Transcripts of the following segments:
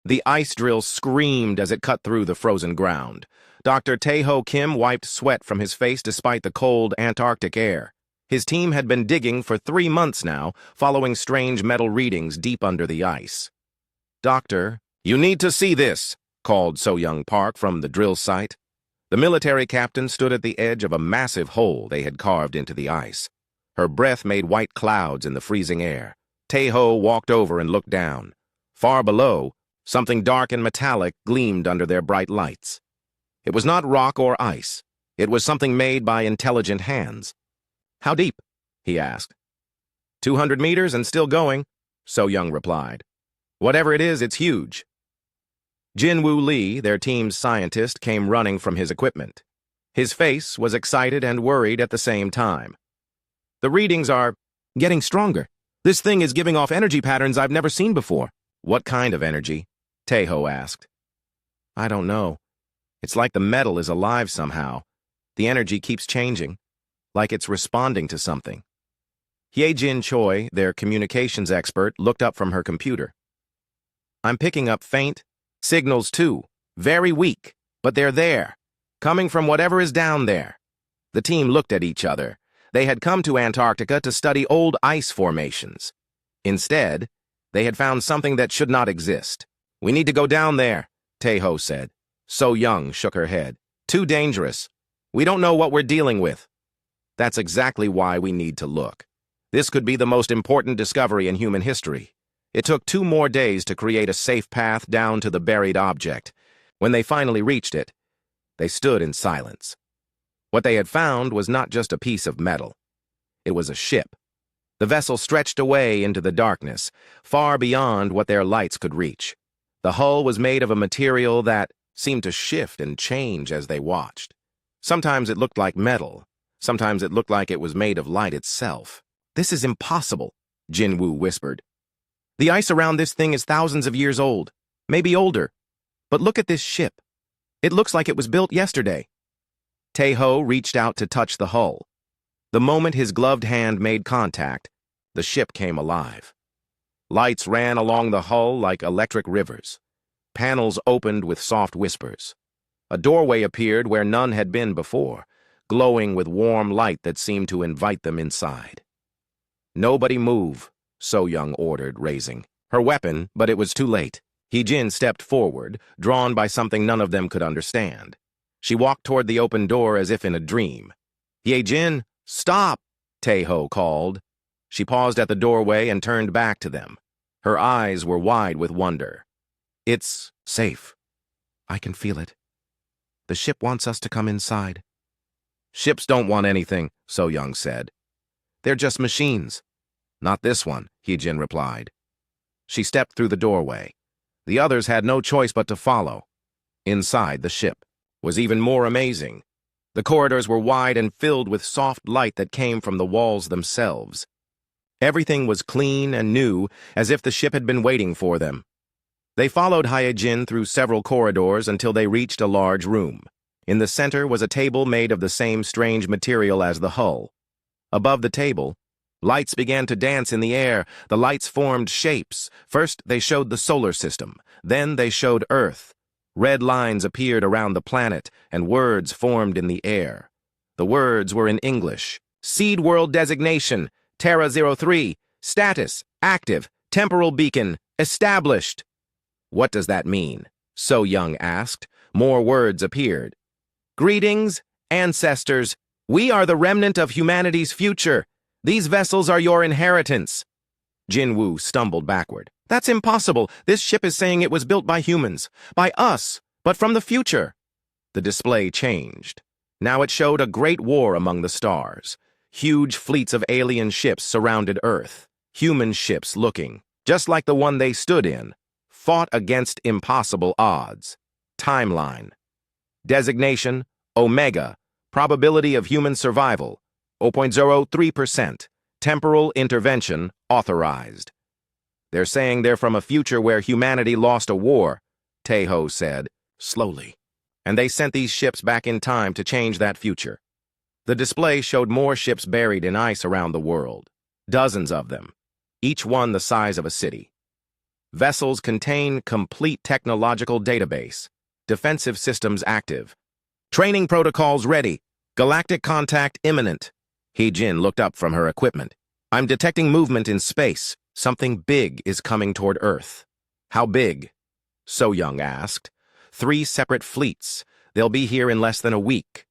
The ice drill screamed as it cut through the frozen ground. Dr. Tae-ho Kim wiped sweat from his face despite the cold Antarctic air. His team had been digging for 3 months now, following strange metal readings deep under the ice. "Doctor, you need to see this," called So-young Park from the drill site. The military captain stood at the edge of a massive hole they had carved into the ice. Her breath made white clouds in the freezing air. Tae-ho walked over and looked down. Far below, something dark and metallic gleamed under their bright lights. It was not rock or ice. It was something made by intelligent hands. "How deep?" he asked. 200 meters and still going," So-young replied. "Whatever it is, it's huge." Jin-Woo Lee, their team's scientist, came running from his equipment. His face was excited and worried at the same time. "The readings are getting stronger. This thing is giving off energy patterns I've never seen before." "What kind of energy?" Tae-ho asked. "I don't know. It's like the metal is alive somehow. The energy keeps changing, like it's responding to something." Hye-jin Choi, their communications expert, looked up from her computer. "I'm picking up faint signals too, very weak, but they're there, coming from whatever is down there." The team looked at each other. They had come to Antarctica to study old ice formations. Instead, they had found something that should not exist. "We need to go down there," Tae-ho said. So-young shook her head. "Too dangerous. We don't know what we're dealing with." "That's exactly why we need to look. This could be the most important discovery in human history." It took 2 more days to create a safe path down to the buried object. When they finally reached it, they stood in silence. What they had found was not just a piece of metal. It was a ship. The vessel stretched away into the darkness, far beyond what their lights could reach. The hull was made of a material that seemed to shift and change as they watched. Sometimes it looked like metal. Sometimes it looked like it was made of light itself. "This is impossible," Jin-Woo whispered. "The ice around this thing is thousands of years old, maybe older. But look at this ship. It looks like it was built yesterday." Tae-ho reached out to touch the hull. The moment his gloved hand made contact, the ship came alive. Lights ran along the hull like electric rivers. Panels opened with soft whispers. A doorway appeared where none had been before, glowing with warm light that seemed to invite them inside. "Nobody move," So-young ordered, raising her weapon, but it was too late. Hye-jin stepped forward, drawn by something none of them could understand. She walked toward the open door as if in a dream. "Hye-jin, stop!" Tae-ho called. She paused at the doorway and turned back to them. Her eyes were wide with wonder. "It's safe. I can feel it. The ship wants us to come inside." "Ships don't want anything," So-young said. "They're just machines." "Not this one," Hye-jin replied. She stepped through the doorway. The others had no choice but to follow. Inside, the ship was even more amazing. The corridors were wide and filled with soft light that came from the walls themselves. Everything was clean and new, as if the ship had been waiting for them. They followed Hye-jin through several corridors until they reached a large room. In the center was a table made of the same strange material as the hull. Above the table, lights began to dance in the air. The lights formed shapes. First, they showed the solar system. Then they showed Earth. Red lines appeared around the planet, and words formed in the air. The words were in English. "Seed World Designation, Terra 03, Status, Active, Temporal Beacon, Established." "What does that mean?" So-young asked. More words appeared. "Greetings, ancestors. We are the remnant of humanity's future. These vessels are your inheritance." Jin-Woo stumbled backward. "That's impossible. This ship is saying it was built by humans. By us, but from the future." The display changed. Now it showed a great war among the stars. Huge fleets of alien ships surrounded Earth. Human ships looking, just like the one they stood in, fought against impossible odds. Timeline. Designation, Omega. Probability of human survival, 0.03%. Temporal intervention authorized. "They're saying they're from a future where humanity lost a war," Tae-ho said, slowly. "And they sent these ships back in time to change that future." The display showed more ships buried in ice around the world. Dozens of them, each one the size of a city. Vessels contain complete technological database. Defensive systems active. Training protocols ready. Galactic contact imminent. He-Jin looked up from her equipment. I'm detecting movement in space. Something big is coming toward Earth. How big? So-Young asked. 3 separate fleets. They'll be here in less than a week.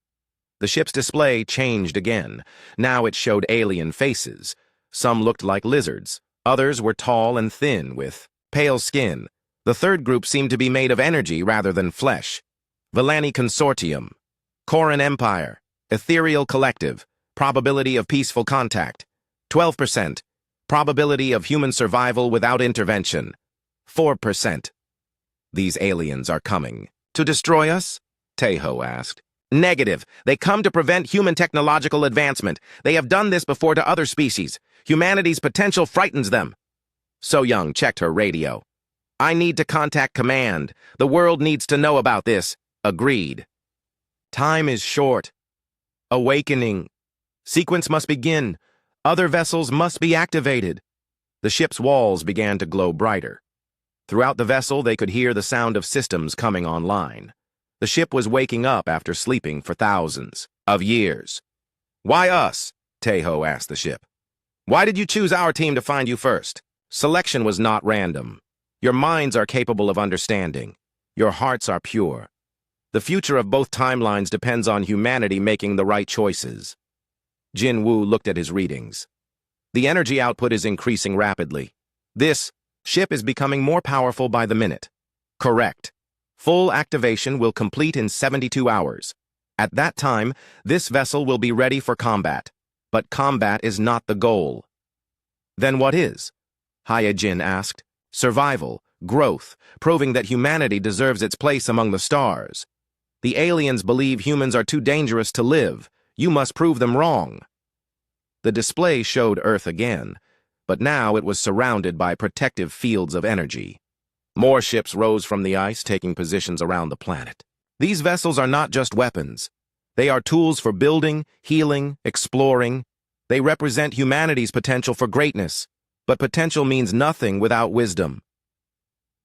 The ship's display changed again. Now it showed alien faces. Some looked like lizards. Others were tall and thin, with pale skin. The third group seemed to be made of energy rather than flesh. Villani Consortium. Koran Empire. Ethereal Collective. Probability of peaceful contact. 12%. Probability of human survival without intervention. 4%. These aliens are coming. To destroy us? Taeho asked. Negative. They come to prevent human technological advancement. They have done this before to other species. Humanity's potential frightens them. So-Young checked her radio. I need to contact command. The world needs to know about this. Agreed. Time is short. Awakening. Sequence must begin. Other vessels must be activated. The ship's walls began to glow brighter. Throughout the vessel, they could hear the sound of systems coming online. The ship was waking up after sleeping for thousands of years. Why us? Taeho asked the ship. Why did you choose our team to find you first? Selection was not random. Your minds are capable of understanding. Your hearts are pure. The future of both timelines depends on humanity making the right choices. Jin Woo looked at his readings. The energy output is increasing rapidly. This ship is becoming more powerful by the minute. Correct. Full activation will complete in 72 hours. At that time, this vessel will be ready for combat. But combat is not the goal. Then what is? Hyojin asked. Survival, growth, proving that humanity deserves its place among the stars. The aliens believe humans are too dangerous to live. You must prove them wrong. The display showed Earth again, but now it was surrounded by protective fields of energy. More ships rose from the ice, taking positions around the planet. These vessels are not just weapons. They are tools for building, healing, exploring. They represent humanity's potential for greatness, but potential means nothing without wisdom.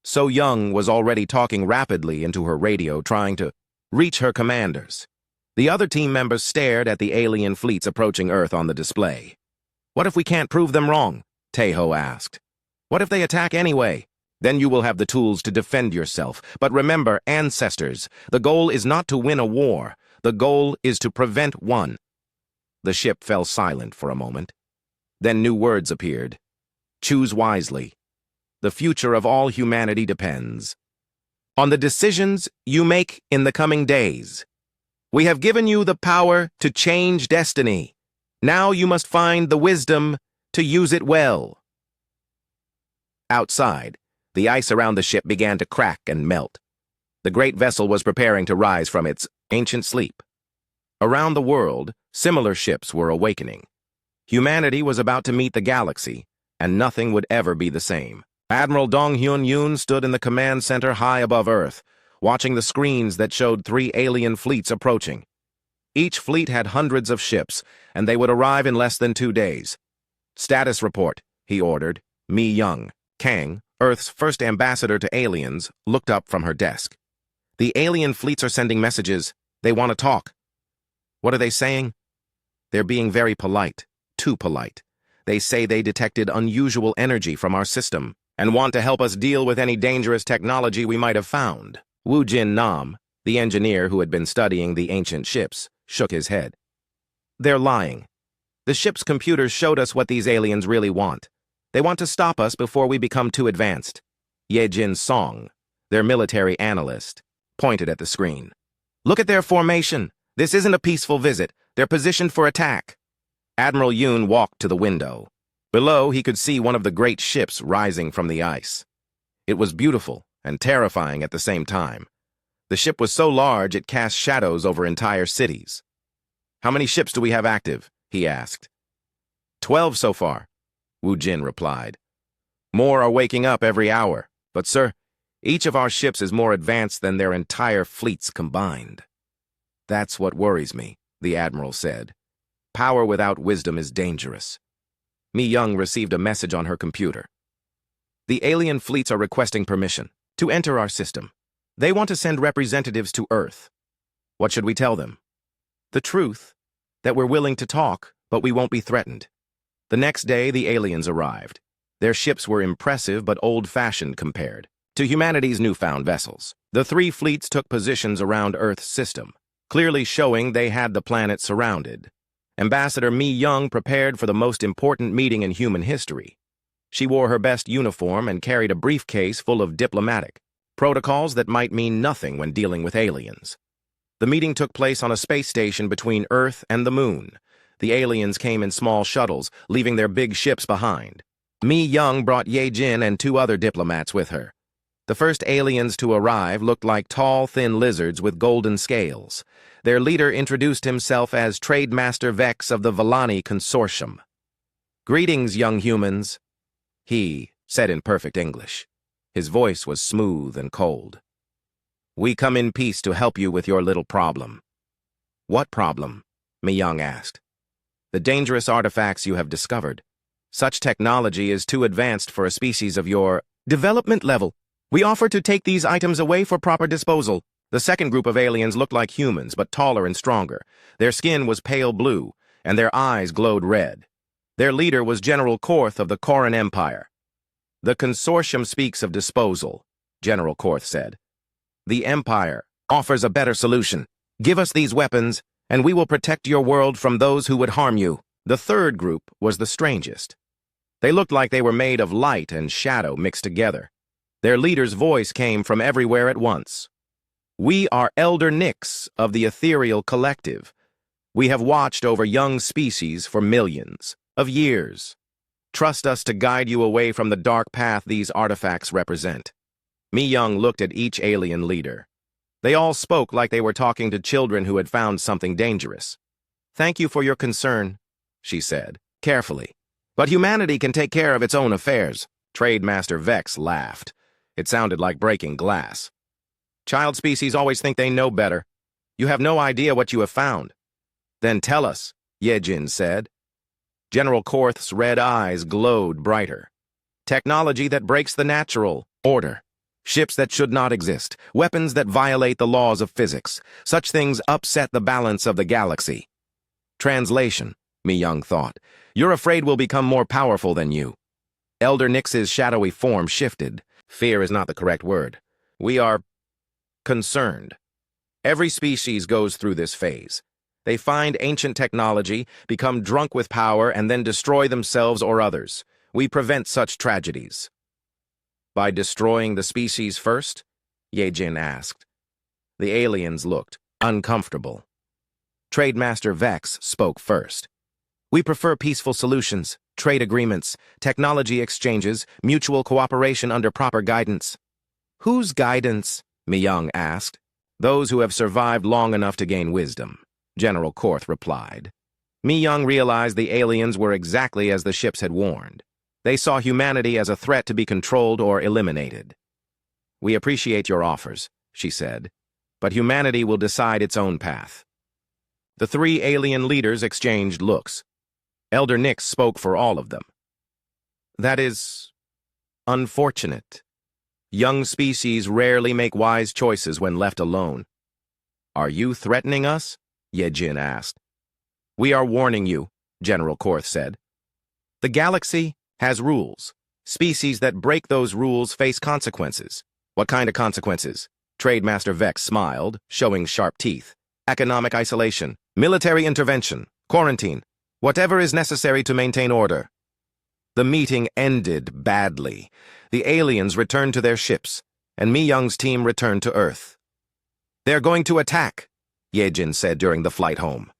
So-Young was already talking rapidly into her radio, trying to reach her commanders. The other team members stared at the alien fleets approaching Earth on the display. What if we can't prove them wrong? Taeho asked. What if they attack anyway? Then you will have the tools to defend yourself. But remember, ancestors, the goal is not to win a war. The goal is to prevent one. The ship fell silent for a moment. Then new words appeared. Choose wisely. The future of all humanity depends on the decisions you make in the coming days. We have given you the power to change destiny. Now you must find the wisdom to use it well. Outside, the ice around the ship began to crack and melt. The great vessel was preparing to rise from its ancient sleep. Around the world, similar ships were awakening. Humanity was about to meet the galaxy, and nothing would ever be the same. Admiral Dong-Hyun Yoon stood in the command center high above Earth, watching the screens that showed 3 alien fleets approaching. Each fleet had hundreds of ships, and they would arrive in less than 2 days. Status report, he ordered. Mi Young, Kang, Earth's first ambassador to aliens, looked up from her desk. The alien fleets are sending messages. They want to talk. What are they saying? They're being very polite, too polite. They say they detected unusual energy from our system and want to help us deal with any dangerous technology we might have found. Woo Jin Nam, the engineer who had been studying the ancient ships, shook his head. They're lying. The ship's computers showed us what these aliens really want. They want to stop us before we become too advanced. Ye Jin Song, their military analyst, pointed at the screen. Look at their formation. This isn't a peaceful visit. They're positioned for attack. Admiral Yoon walked to the window. Below, he could see one of the great ships rising from the ice. It was beautiful and terrifying at the same time. The ship was so large it cast shadows over entire cities. How many ships do we have active? He asked. 12 so far, Woo Jin replied. More are waking up every hour. But, sir, each of our ships is more advanced than their entire fleets combined. That's what worries me, the admiral said. Power without wisdom is dangerous. Mi Young received a message on her computer. The alien fleets are requesting permission to enter our system. They want to send representatives to Earth. What should we tell them? The truth, that we're willing to talk, but we won't be threatened. The next day, the aliens arrived. Their ships were impressive but old-fashioned compared to humanity's newfound vessels. The three fleets took positions around Earth's system, clearly showing they had the planet surrounded. Ambassador Mi Young prepared for the most important meeting in human history. She wore her best uniform and carried a briefcase full of diplomatic protocols that might mean nothing when dealing with aliens. The meeting took place on a space station between Earth and the Moon. The aliens came in small shuttles, leaving their big ships behind. Mi Young brought Ye Jin and two other diplomats with her. The first aliens to arrive looked like tall, thin lizards with golden scales. Their leader introduced himself as Trade Master Vex of the Villani Consortium. "Greetings, young humans," he said in perfect English. His voice was smooth and cold. "We come in peace to help you with your little problem." "What problem?" Mi Young asked. "The dangerous artifacts you have discovered. Such technology is too advanced for a species of your development level. We offer to take these items away for proper disposal." The second group of aliens looked like humans, but taller and stronger. Their skin was pale blue, and their eyes glowed red. Their leader was General Korth of the Koran Empire. "The consortium speaks of disposal," General Korth said. "The Empire offers a better solution. Give us these weapons, and we will protect your world from those who would harm you." The third group was the strangest. They looked like they were made of light and shadow mixed together. Their leader's voice came from everywhere at once. "We are Elder Nix of the Ethereal Collective. We have watched over young species for millions of years. Trust us to guide you away from the dark path these artifacts represent." Mi Young looked at each alien leader. They all spoke like they were talking to children who had found something dangerous. "Thank you for your concern," she said, carefully. "But humanity can take care of its own affairs." Trade Master Vex laughed. It sounded like breaking glass. "Child species always think they know better. You have no idea what you have found." "Then tell us," Ye Jin said. General Korth's red eyes glowed brighter. "Technology that breaks the natural order. Ships that should not exist. Weapons that violate the laws of physics. Such things upset the balance of the galaxy." Translation, Mi Young thought. "You're afraid we'll become more powerful than you." Elder Nix's shadowy form shifted. Fear is not the correct word. "We are concerned. Every species goes through this phase. They find ancient technology, become drunk with power, and then destroy themselves or others. We prevent such tragedies." "By destroying the species first?" Ye Jin asked. The aliens looked uncomfortable. Trade Master Vex spoke first. "We prefer peaceful solutions, trade agreements, technology exchanges, mutual cooperation under proper guidance." "Whose guidance?" Mi Young asked. "Those who have survived long enough to gain wisdom," General Korth replied. Mi Young realized the aliens were exactly as the ships had warned. They saw humanity as a threat to be controlled or eliminated. "We appreciate your offers," she said, "but humanity will decide its own path." The three alien leaders exchanged looks. Elder Nix spoke for all of them. "That is unfortunate. Young species rarely make wise choices when left alone." "Are you threatening us?" Ye Jin asked. "We are warning you," General Korth said. "The galaxy has rules. Species that break those rules face consequences." "What kind of consequences?" Trade Master Vex smiled, showing sharp teeth. "Economic isolation, military intervention, quarantine, whatever is necessary to maintain order." The meeting ended badly. The aliens returned to their ships, and Mi Young's team returned to Earth. "They're going to attack," Ye Jin said during the flight home.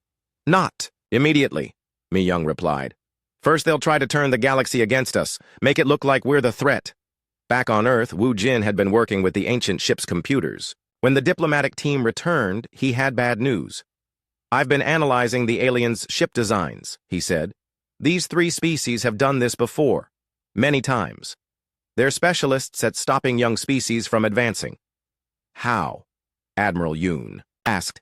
"Not immediately," Mi Young replied. "First they'll try to turn the galaxy against us, make it look like we're the threat." Back on Earth, Wu Jin had been working with the ancient ship's computers. When the diplomatic team returned, he had bad news. "I've been analyzing the aliens' ship designs," he said. "These three species have done this before, many times. They're specialists at stopping young species from advancing." "How?" Admiral Yoon asked.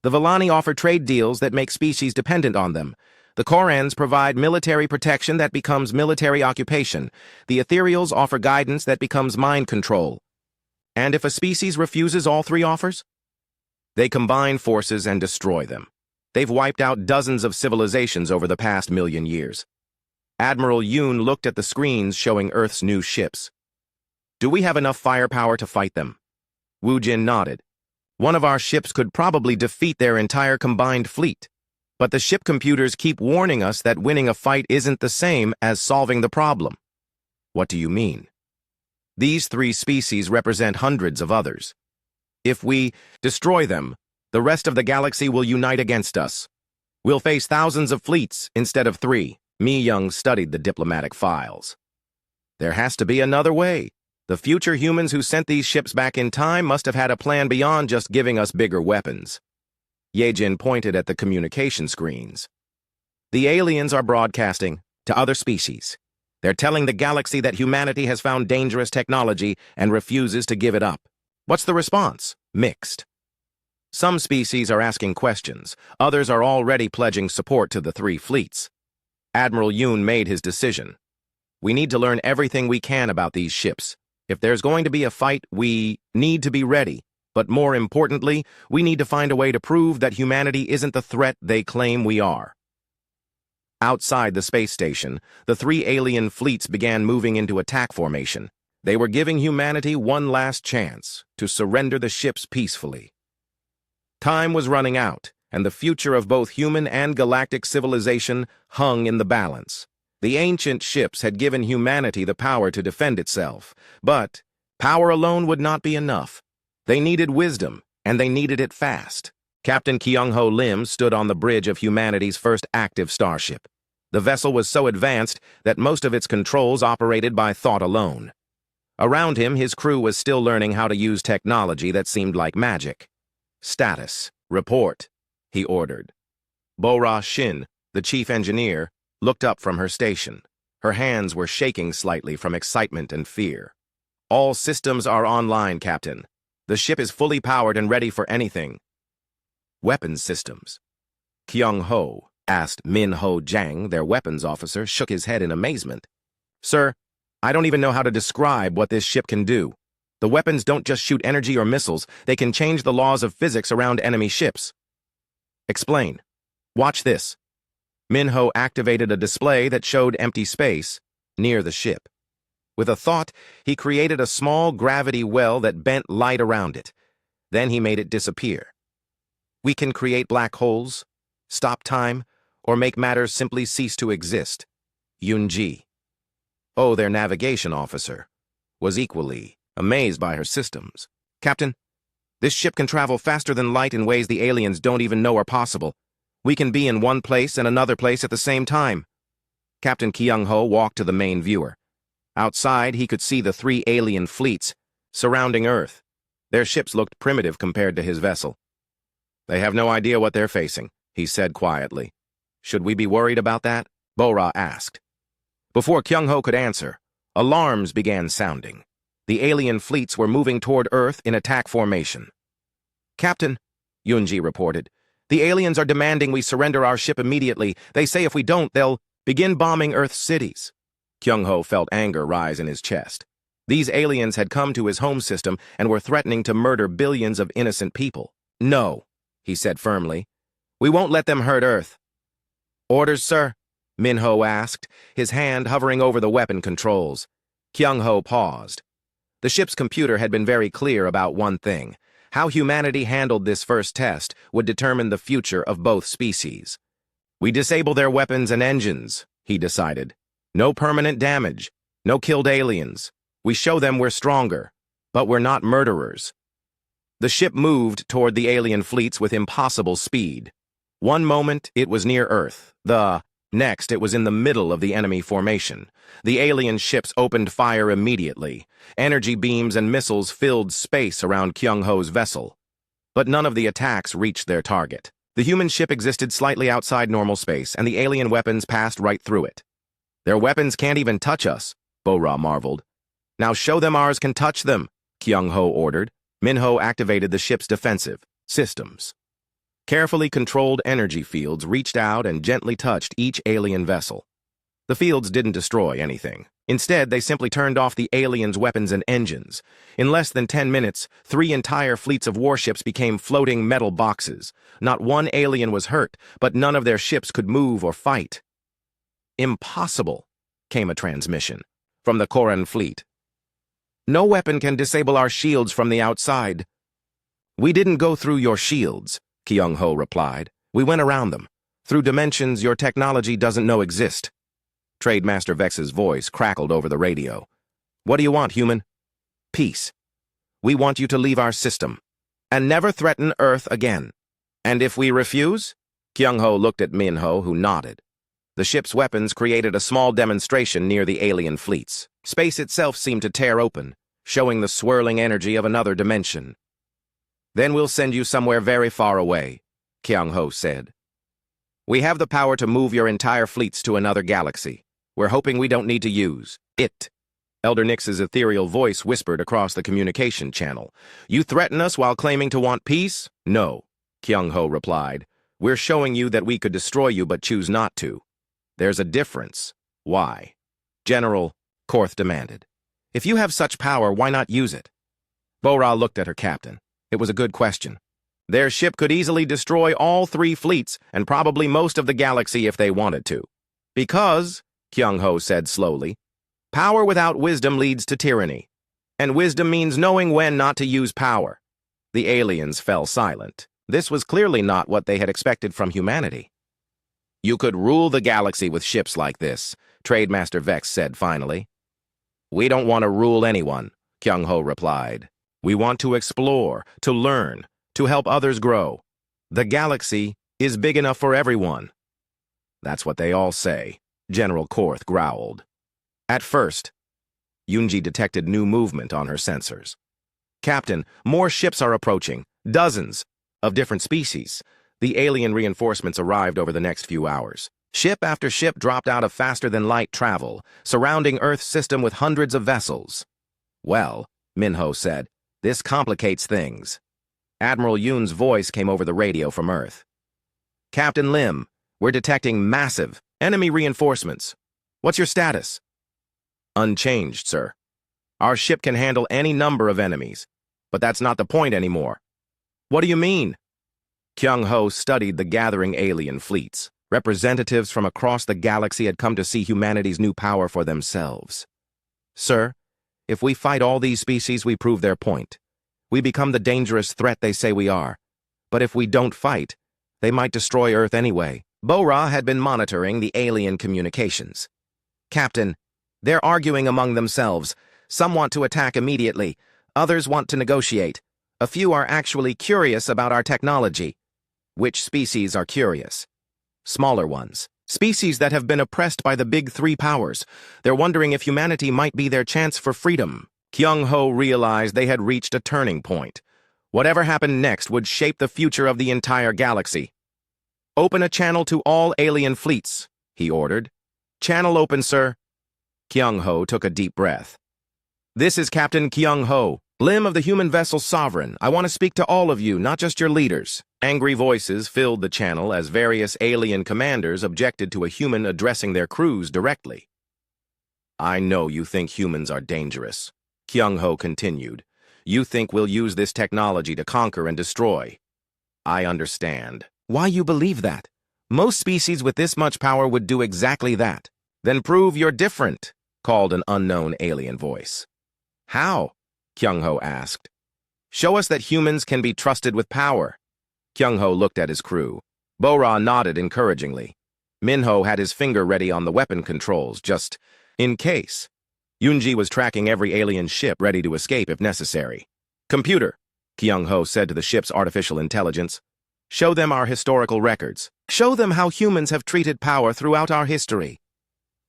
"The Villani offer trade deals that make species dependent on them. The Korans provide military protection that becomes military occupation. The Ethereals offer guidance that becomes mind control. And if a species refuses all three offers? They combine forces and destroy them. They've wiped out dozens of civilizations over the past million years. Admiral Yoon looked at the screens showing Earth's new ships. Do we have enough firepower to fight them? Wu Jin nodded. One of our ships could probably defeat their entire combined fleet. But the ship computers keep warning us that winning a fight isn't the same as solving the problem. What do you mean? These three species represent hundreds of others. If we destroy them, the rest of the galaxy will unite against us. We'll face thousands of fleets instead of three. Mi Young studied the diplomatic files. There has to be another way. The future humans who sent these ships back in time must have had a plan beyond just giving us bigger weapons. Yejin pointed at the communication screens. The aliens are broadcasting to other species. They're telling the galaxy that humanity has found dangerous technology and refuses to give it up. What's the response? Mixed. Some species are asking questions. Others are already pledging support to the three fleets. Admiral Yoon made his decision. We need to learn everything we can about these ships. If there's going to be a fight, we need to be ready. But more importantly, we need to find a way to prove that humanity isn't the threat they claim we are. Outside the space station, the three alien fleets began moving into attack formation. They were giving humanity one last chance to surrender the ships peacefully. Time was running out, and the future of both human and galactic civilization hung in the balance. The ancient ships had given humanity the power to defend itself, but power alone would not be enough. They needed wisdom, and they needed it fast. Captain Kyung-ho Lim stood on the bridge of humanity's first active starship. The vessel was so advanced that most of its controls operated by thought alone. Around him, his crew was still learning how to use technology that seemed like magic. Status. Report, he ordered. Bo-Ra Shin, the chief engineer, looked up from her station. Her hands were shaking slightly from excitement and fear. All systems are online, Captain. The ship is fully powered and ready for anything. Weapons systems. Kyung-ho asked Min-ho Jang, their weapons officer, shook his head in amazement. Sir, I don't even know how to describe what this ship can do. The weapons don't just shoot energy or missiles, they can change the laws of physics around enemy ships. Explain. Watch this. Min-ho activated a display that showed empty space near the ship. With a thought, he created a small gravity well that bent light around it. Then he made it disappear. We can create black holes, stop time, or make matter simply cease to exist. Yoon-ji. Oh, their navigation officer was equally amazed by her systems. Captain, this ship can travel faster than light in ways the aliens don't even know are possible. We can be in one place and another place at the same time. Captain Kyung-ho walked to the main viewer. Outside, he could see the three alien fleets surrounding Earth. Their ships looked primitive compared to his vessel. They have no idea what they're facing, he said quietly. Should we be worried about that? Bo-Ra asked. Before Kyung-ho could answer, alarms began sounding. The alien fleets were moving toward Earth in attack formation. Captain, Yoon-ji reported, the aliens are demanding we surrender our ship immediately. They say if we don't, they'll begin bombing Earth's cities. Kyung-ho felt anger rise in his chest. These aliens had come to his home system and were threatening to murder billions of innocent people. No, he said firmly. We won't let them hurt Earth. Orders, sir? Min-ho asked, his hand hovering over the weapon controls. Kyung-ho paused. The ship's computer had been very clear about one thing. How humanity handled this first test would determine the future of both species. We disable their weapons and engines, he decided. No permanent damage, no killed aliens. We show them we're stronger, but we're not murderers. The ship moved toward the alien fleets with impossible speed. One moment, it was near Earth. Next, it was in the middle of the enemy formation. The alien ships opened fire immediately. Energy beams and missiles filled space around Kyung-ho's vessel. But none of the attacks reached their target. The human ship existed slightly outside normal space, and the alien weapons passed right through it. Their weapons can't even touch us, Bo-Ra marveled. Now show them ours can touch them, Kyung-ho ordered. Min-ho activated the ship's defensive systems. Carefully controlled energy fields reached out and gently touched each alien vessel. The fields didn't destroy anything. Instead, they simply turned off the aliens' weapons and engines. In less than 10 minutes, 3 entire fleets of warships became floating metal boxes. Not one alien was hurt, but none of their ships could move or fight. "Impossible," came a transmission from the Koran fleet. "No weapon can disable our shields from the outside." "We didn't go through your shields," Kyung-ho replied. "We went around them. Through dimensions your technology doesn't know exist." Trademaster Vex's voice crackled over the radio. "What do you want, human?" "Peace. We want you to leave our system and never threaten Earth again." "And if we refuse?" Kyung-ho looked at Min-ho, who nodded. The ship's weapons created a small demonstration near the alien fleets. Space itself seemed to tear open, showing the swirling energy of another dimension. "Then we'll send you somewhere very far away," Kyung-ho said. "We have the power to move your entire fleets to another galaxy. We're hoping we don't need to use it." Elder Nix's ethereal voice whispered across the communication channel. "You threaten us while claiming to want peace?" "No," Kyung-ho replied. "We're showing you that we could destroy you but choose not to." "There's a difference." "Why?" "General," Korth demanded. "If you have such power, why not use it?" Bo-Ra looked at her captain. It was a good question. Their ship could easily destroy all 3 fleets and probably most of the galaxy if they wanted to. "Because," Kyung-ho said slowly, "power without wisdom leads to tyranny, and wisdom means knowing when not to use power." The aliens fell silent. This was clearly not what they had expected from humanity. "You could rule the galaxy with ships like this," Trademaster Vex said finally. "We don't want to rule anyone," Kyung-ho replied. "We want to explore, to learn, to help others grow. The galaxy is big enough for everyone." "That's what they all say," General Korth growled. At first, Yunji detected new movement on her sensors. "Captain, more ships are approaching, dozens, of different species." The alien reinforcements arrived over the next few hours. Ship after ship dropped out of faster-than-light travel, surrounding Earth's system with hundreds of vessels. "Well," Min-ho said, "this complicates things." Admiral Yoon's voice came over the radio from Earth. "Captain Lim, we're detecting massive enemy reinforcements. What's your status?" "Unchanged, sir. Our ship can handle any number of enemies, but that's not the point anymore." "What do you mean?" Kyung-ho studied the gathering alien fleets. Representatives from across the galaxy had come to see humanity's new power for themselves. "Sir, if we fight all these species, we prove their point. We become the dangerous threat they say we are. But if we don't fight, they might destroy Earth anyway." Bo-Ra had been monitoring the alien communications. "Captain, they're arguing among themselves. Some want to attack immediately. Others want to negotiate. A few are actually curious about our technology." "Which species are curious?" "Smaller ones. Species that have been oppressed by the big 3 powers. They're wondering if humanity might be their chance for freedom." Kyung-ho realized they had reached a turning point. Whatever happened next would shape the future of the entire galaxy. "Open a channel to all alien fleets," he ordered. "Channel open, sir." Kyung-ho took a deep breath. "This is Captain Kyung-ho, Lim of the human vessel Sovereign. I want to speak to all of you, not just your leaders." Angry voices filled the channel as various alien commanders objected to a human addressing their crews directly. "I know you think humans are dangerous," Kyung-ho continued. "You think we'll use this technology to conquer and destroy. I understand why you believe that. Most species with this much power would do exactly that." "Then prove you're different," called an unknown alien voice. "How?" Kyung-ho asked. "Show us that humans can be trusted with power." Kyung-ho looked at his crew. Bo-Ra nodded encouragingly. Min-ho had his finger ready on the weapon controls, just in case. Yunji was tracking every alien ship, ready to escape if necessary. "Computer," Kyung-ho said to the ship's artificial intelligence, "show them our historical records. Show them how humans have treated power throughout our history."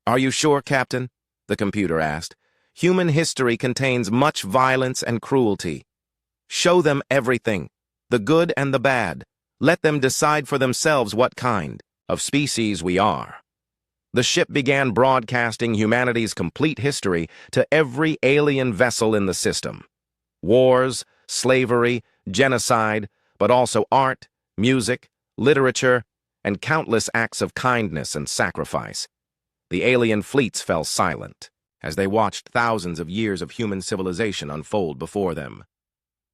"Are you sure, Captain?" the computer asked. "Human history contains much violence and cruelty. Show them everything, the good and the bad. Let them decide for themselves what kind of species we are." The ship began broadcasting humanity's complete history to every alien vessel in the system. Wars, slavery, genocide, but also art, music, literature, and countless acts of kindness and sacrifice. The alien fleets fell silent as they watched thousands of years of human civilization unfold before them.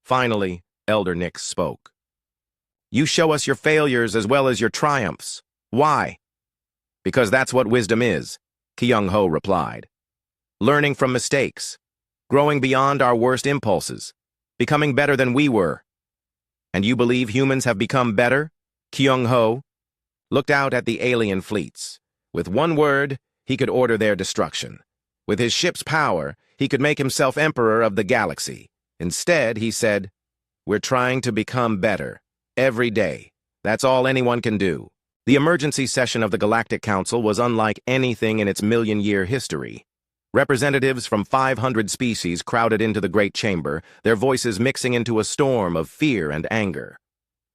Finally, Elder Nix spoke. "You show us your failures as well as your triumphs. Why?" "Because that's what wisdom is," Kyung-ho replied. "Learning from mistakes, growing beyond our worst impulses, becoming better than we were." "And you believe humans have become better?" Kyung-ho looked out at the alien fleets. With one word, he could order their destruction. With his ship's power, he could make himself emperor of the galaxy. Instead, he said, "We're trying to become better. Every day. That's all anyone can do." The emergency session of the Galactic Council was unlike anything in its million-year history. Representatives from 500 species crowded into the Great Chamber, their voices mixing into a storm of fear and anger.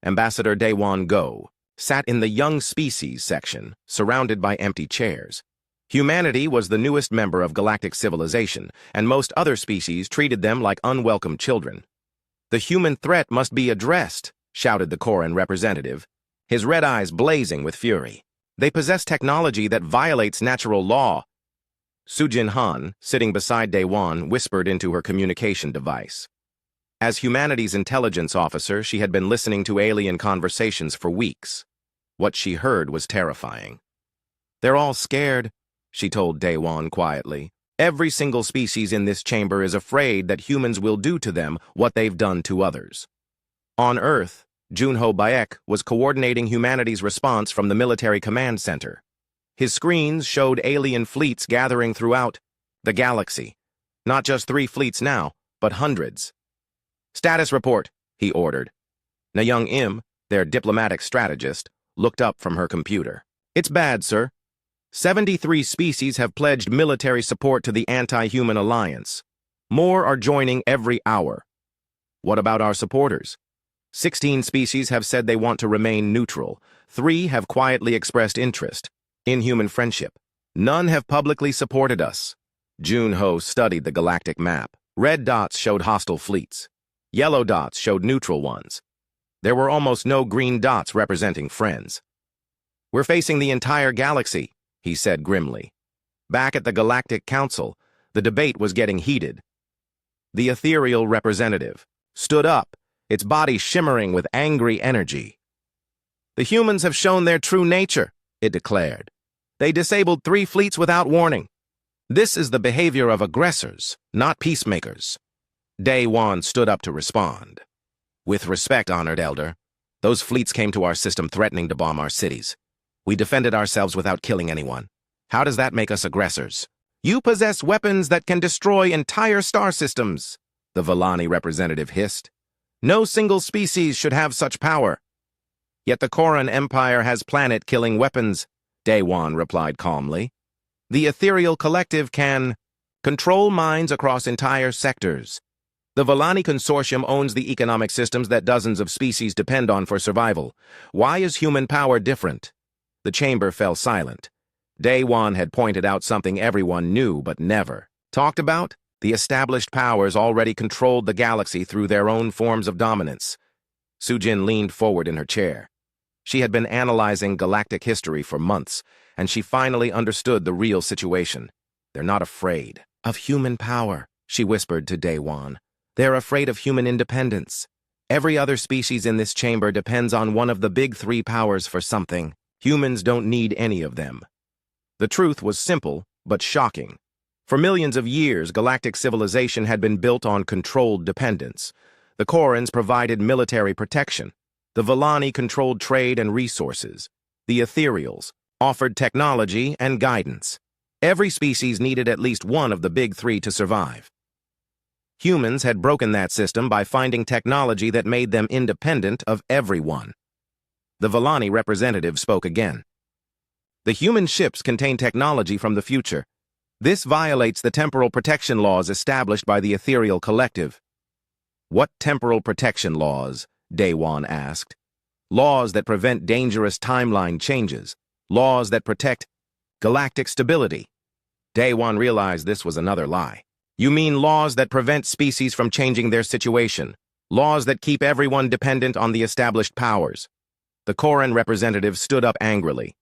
Ambassador Daewon Go sat in the Young Species section, surrounded by empty chairs. Humanity was the newest member of galactic civilization, and most other species treated them like unwelcome children. "The human threat must be addressed," shouted the Koran representative, his red eyes blazing with fury. "They possess technology that violates natural law." Sujin Han, sitting beside Daewon, whispered into her communication device. As humanity's intelligence officer, she had been listening to alien conversations for weeks. What she heard was terrifying. "They're all scared," she told Daewon quietly. "Every single species in this chamber is afraid that humans will do to them what they've done to others." On Earth, Junho Baek was coordinating humanity's response from the military command center. His screens showed alien fleets gathering throughout the galaxy. Not just 3 fleets now, but hundreds. "Status report," he ordered. Na-young Im, their diplomatic strategist, looked up from her computer. "It's bad, sir. 73 species have pledged military support to the anti-human alliance. More are joining every hour." "What about our supporters?" 16 species have said they want to remain neutral. 3 have quietly expressed interest in human friendship. None have publicly supported us. Junho studied the galactic map. Red dots showed hostile fleets. Yellow dots showed neutral ones. There were almost no green dots representing friends. "We're facing the entire galaxy," he said grimly. Back at the Galactic Council, the debate was getting heated. The ethereal representative stood up, its body shimmering with angry energy. "The humans have shown their true nature," it declared. "They disabled 3 fleets without warning. This is the behavior of aggressors, not peacemakers." Daewon stood up to respond. "With respect, honored elder, those fleets came to our system threatening to bomb our cities. We defended ourselves without killing anyone. How does that make us aggressors?" "You possess weapons that can destroy entire star systems," the Villani representative hissed. "No single species should have such power." "Yet the Koran Empire has planet-killing weapons," Daewon replied calmly. "The ethereal collective can control minds across entire sectors. The Villani Consortium owns the economic systems that dozens of species depend on for survival. Why is human power different?" The chamber fell silent. Daewon had pointed out something everyone knew but never talked about. The established powers already controlled the galaxy through their own forms of dominance. Sujin leaned forward in her chair. She had been analyzing galactic history for months, and she finally understood the real situation. "They're not afraid of human power," she whispered to Daewon. "They're afraid of human independence. Every other species in this chamber depends on one of the big 3 powers for something. Humans don't need any of them." The truth was simple, but shocking. For millions of years, galactic civilization had been built on controlled dependence. The Korans provided military protection. The Villani controlled trade and resources. The Ethereals offered technology and guidance. Every species needed at least one of the big 3 to survive. Humans had broken that system by finding technology that made them independent of everyone. The Villani representative spoke again. "The human ships contain technology from the future. This violates the temporal protection laws established by the ethereal collective." "What temporal protection laws?" Daewon asked. "Laws that prevent dangerous timeline changes. Laws that protect galactic stability." Daewon realized this was another lie. "You mean laws that prevent species from changing their situation. Laws that keep everyone dependent on the established powers." The Koran representative stood up angrily.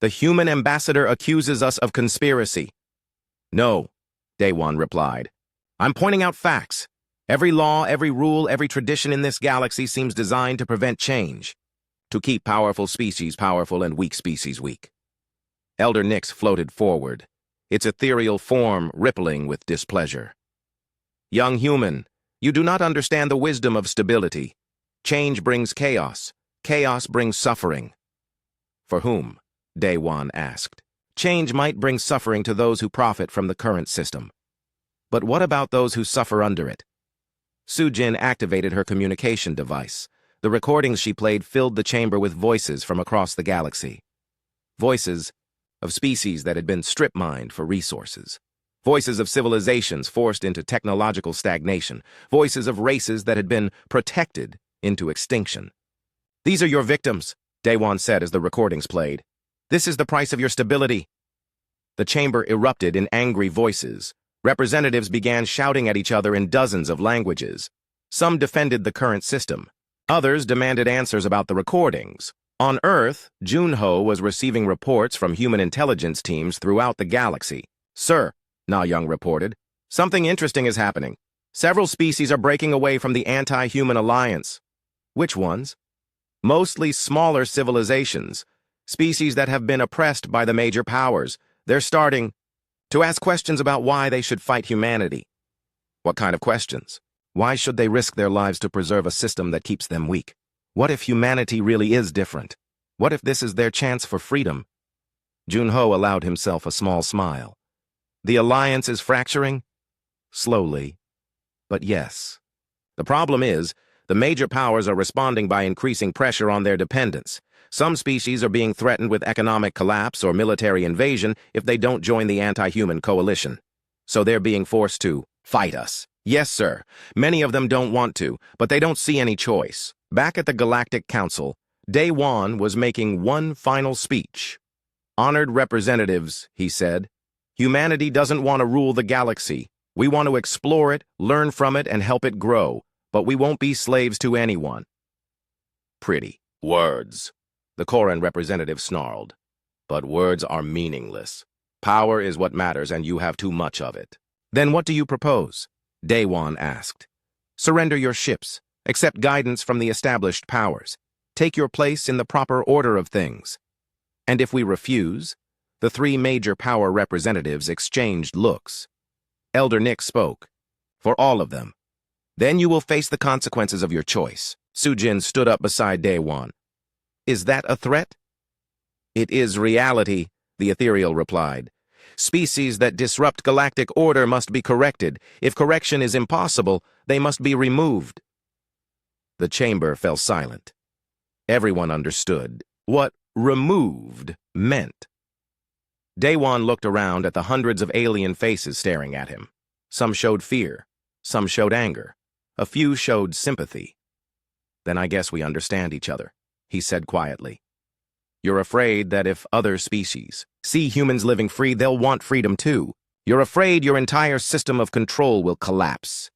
The human ambassador accuses us of conspiracy. No, Daewon replied. I'm pointing out facts. Every law, every rule, every tradition in this galaxy seems designed to prevent change, to keep powerful species powerful and weak species weak. Elder Nyx floated forward, its ethereal form rippling with displeasure. Young human, you do not understand the wisdom of stability. Change brings chaos. Chaos brings suffering. For whom? Daewon asked. Change might bring suffering to those who profit from the current system. But what about those who suffer under it? Sujin activated her communication device. The recordings she played filled the chamber with voices from across the galaxy. Voices of species that had been strip-mined for resources. Voices of civilizations forced into technological stagnation. Voices of races that had been protected into extinction. These are your victims, Daewon said as the recordings played. This is the price of your stability. The chamber erupted in angry voices. Representatives began shouting at each other in dozens of languages. Some defended the current system. Others demanded answers about the recordings. On Earth, Junho was receiving reports from human intelligence teams throughout the galaxy. Sir, Na Young reported, something interesting is happening. Several species are breaking away from the anti-human alliance. Which ones? Mostly smaller civilizations, species that have been oppressed by the major powers. They're starting to ask questions about why they should fight humanity. What kind of questions? Why should they risk their lives to preserve a system that keeps them weak? What if humanity really is different? What if this is their chance for freedom? Junho allowed himself a small smile. The alliance is fracturing? Slowly. But yes. The problem is, the major powers are responding by increasing pressure on their dependents. Some species are being threatened with economic collapse or military invasion if they don't join the anti-human coalition. So they're being forced to fight us. Yes, sir. Many of them don't want to, but they don't see any choice. Back at the Galactic Council, Daewon was making one final speech. Honored representatives, he said, humanity doesn't want to rule the galaxy. We want to explore it, learn from it, and help it grow, but we won't be slaves to anyone. Pretty words, the Koran representative snarled. But words are meaningless. Power is what matters, and you have too much of it. Then what do you propose? Daewon asked. Surrender your ships. Accept guidance from the established powers. Take your place in the proper order of things. And if we refuse? The three major power representatives exchanged looks. Elder Nyx spoke. For all of them. Then you will face the consequences of your choice. Sujin stood up beside Daewon. Is that a threat? It is reality, the ethereal replied. Species that disrupt galactic order must be corrected. If correction is impossible, they must be removed. The chamber fell silent. Everyone understood what removed meant. Daewon looked around at the hundreds of alien faces staring at him. Some showed fear. Some showed anger. A few showed sympathy. Then I guess we understand each other, he said quietly. You're afraid that if other species see humans living free, they'll want freedom too. You're afraid your entire system of control will collapse.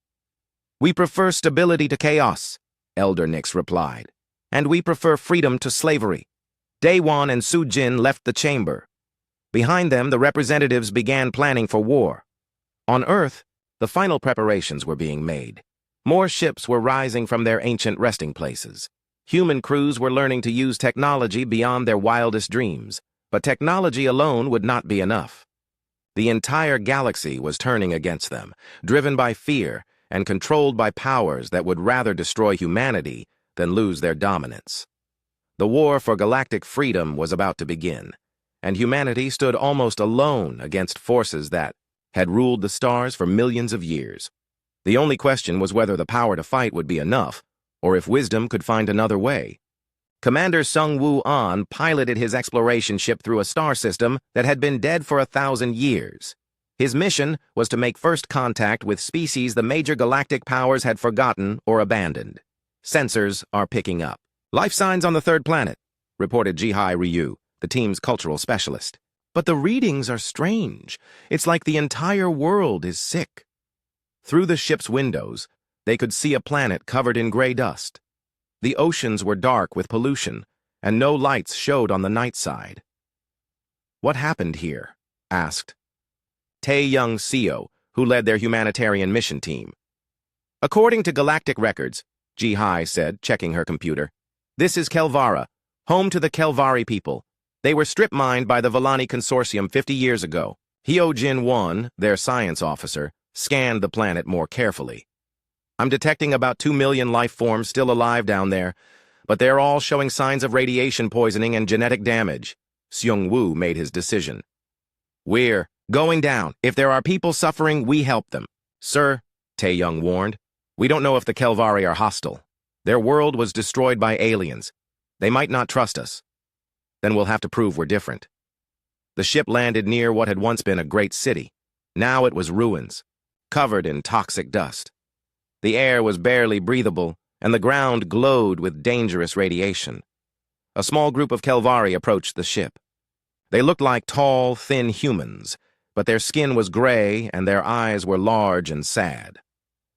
We prefer stability to chaos, Elder Nyx replied. And we prefer freedom to slavery. Daewon and Sujin left the chamber. Behind them, the representatives began planning for war. On Earth, the final preparations were being made. More ships were rising from their ancient resting places. Human crews were learning to use technology beyond their wildest dreams, but technology alone would not be enough. The entire galaxy was turning against them, driven by fear and controlled by powers that would rather destroy humanity than lose their dominance. The war for galactic freedom was about to begin, and humanity stood almost alone against forces that had ruled the stars for millions of years. The only question was whether the power to fight would be enough, or if wisdom could find another way. Commander Sung-Woo An piloted his exploration ship through a star system that had been dead for 1,000 years. His mission was to make first contact with species the major galactic powers had forgotten or abandoned. Sensors are picking up. Life signs on the third planet, reported Jihai Ryu, the team's cultural specialist. But the readings are strange. It's like the entire world is sick. Through the ship's windows, they could see a planet covered in gray dust. The oceans were dark with pollution, and no lights showed on the night side. "What happened here?" asked Tae-young Seo, who led their humanitarian mission team. "According to galactic records," Ji-hai said, checking her computer, "this is Kelvara, home to the Kelvari people. They were strip-mined by the Volani Consortium 50 years ago." Hyo-jin-won, their science officer, scanned the planet more carefully. "I'm detecting about 2 million life forms still alive down there, but they're all showing signs of radiation poisoning and genetic damage." Seung-woo made his decision. "We're going down. If there are people suffering, we help them." "Sir," Tae-young warned, "we don't know if the Kelvari are hostile. Their world was destroyed by aliens. They might not trust us. Then we'll have to prove we're different." The ship landed near what had once been a great city. Now it was ruins, covered in toxic dust. The air was barely breathable, and the ground glowed with dangerous radiation. A small group of Kelvari approached the ship. They looked like tall, thin humans, but their skin was gray and their eyes were large and sad.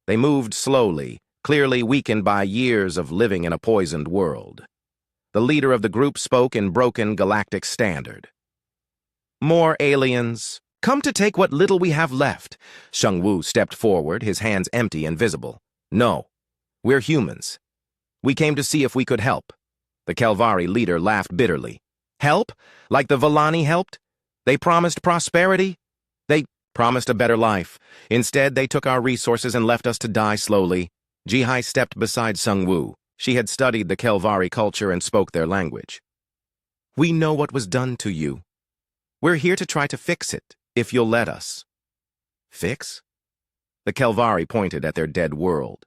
They moved slowly, clearly weakened by years of living in a poisoned world. The leader of the group spoke in broken galactic standard. "More aliens. Come to take what little we have left." Seung-woo stepped forward, his hands empty and visible. "No, we're humans. We came to see if we could help." The Kelvari leader laughed bitterly. "Help? Like the Volani helped? They promised prosperity? They promised a better life. Instead, they took our resources and left us to die slowly." Ji-hai stepped beside Seung-woo. She had studied the Kelvari culture and spoke their language. "We know what was done to you. We're here to try to fix it, if you'll let us." "Fix?" The Kelvari pointed at their dead world.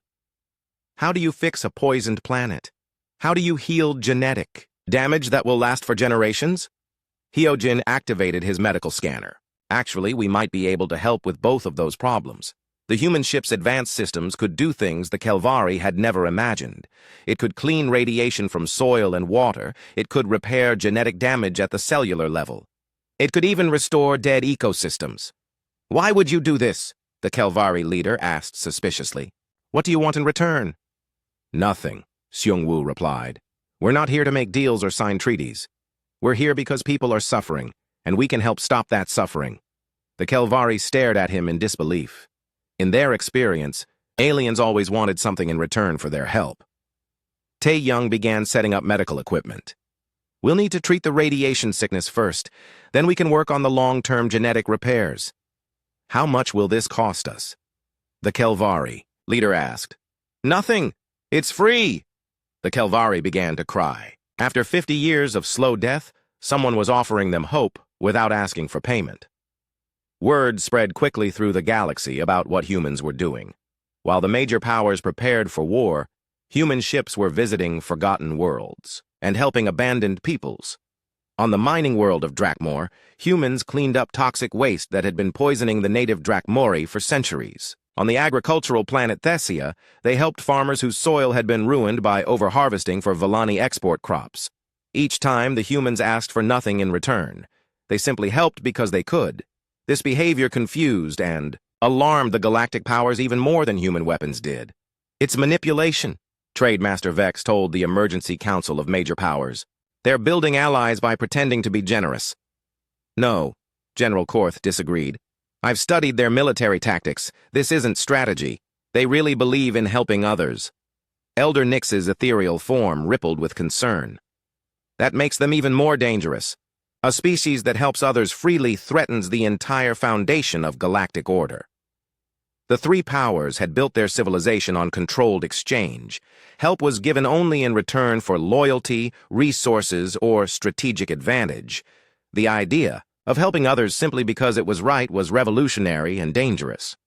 "How do you fix a poisoned planet? How do you heal genetic damage that will last for generations?" Hyojin activated his medical scanner. "Actually, we might be able to help with both of those problems. The human ship's advanced systems could do things the Kelvari had never imagined. It could clean radiation from soil and water. It could repair genetic damage at the cellular level. It could even restore dead ecosystems." "Why would you do this?" the Kelvari leader asked suspiciously. "What do you want in return?" "Nothing," Seung-woo replied. "We're not here to make deals or sign treaties. We're here because people are suffering, and we can help stop that suffering." The Kelvari stared at him in disbelief. In their experience, aliens always wanted something in return for their help. Tae-young began setting up medical equipment. "We'll need to treat the radiation sickness first, then we can work on the long-term genetic repairs." "How much will this cost us?" the Kelvari leader asked. "Nothing. It's free." The Kelvari began to cry. After 50 years of slow death, someone was offering them hope without asking for payment. Word spread quickly through the galaxy about what humans were doing. While the major powers prepared for war, human ships were visiting forgotten worlds and helping abandoned peoples. On the mining world of Drakmor, humans cleaned up toxic waste that had been poisoning the native Drakmori for centuries. On the agricultural planet Thessia, they helped farmers whose soil had been ruined by overharvesting for Volani export crops. Each time, the humans asked for nothing in return. They simply helped because they could. This behavior confused and alarmed the galactic powers even more than human weapons did. "It's manipulation," Trade Master Vex told the Emergency Council of Major Powers. "They're building allies by pretending to be generous." "No," General Korth disagreed. "I've studied their military tactics. This isn't strategy. They really believe in helping others." Elder Nix's ethereal form rippled with concern. "That makes them even more dangerous. A species that helps others freely threatens the entire foundation of galactic order." The three powers had built their civilization on controlled exchange. Help was given only in return for loyalty, resources, or strategic advantage. The idea of helping others simply because it was right was revolutionary and dangerous.